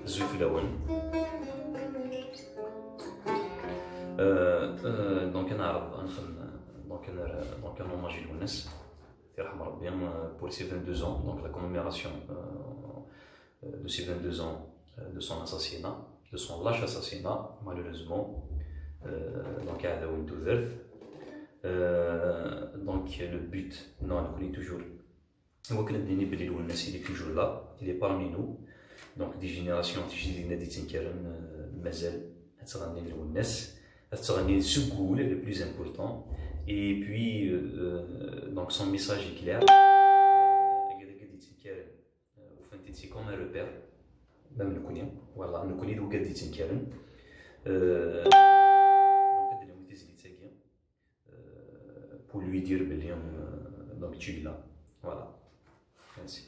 الزوج الأول. دونك أنا عرض نخدم دونك أنا ماجي لونس يرحم ربي pour ses 22 ans, donc la commémoration de ses 22 ans de son assassinat, de son lâche assassinat, malheureusement, donc à donc le but, non, on connaît toujours. هو كان الديني بلي الناس اللي toujours là, il est parmi nous, donc des générations تجي لنا دي تنكرن مازال تغني الناس تغني السكول le plus important. Et puis, donc son message est clair. C'est comme un repère. Même le connaît. Voilà, nous connaissons le Gadi Tinkeren. Pour lui dire, donc tu es là. Voilà. Merci.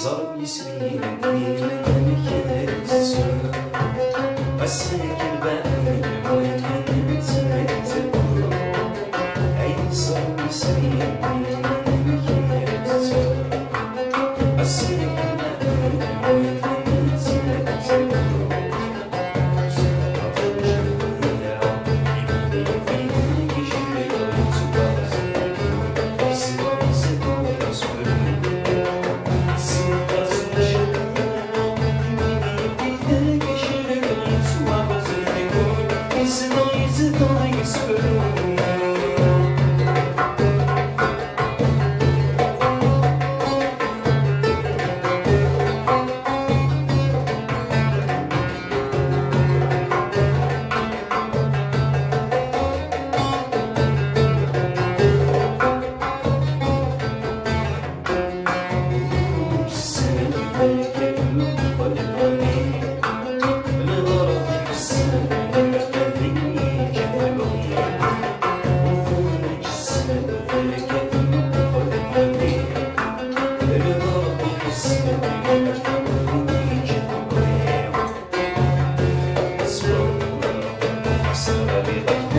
ضرب يسرينا كبير كانت تسوق السلك البعيد وين تمتت أي ضرب يسرينا كانت تسوق السلك البعيد وين تمتت Be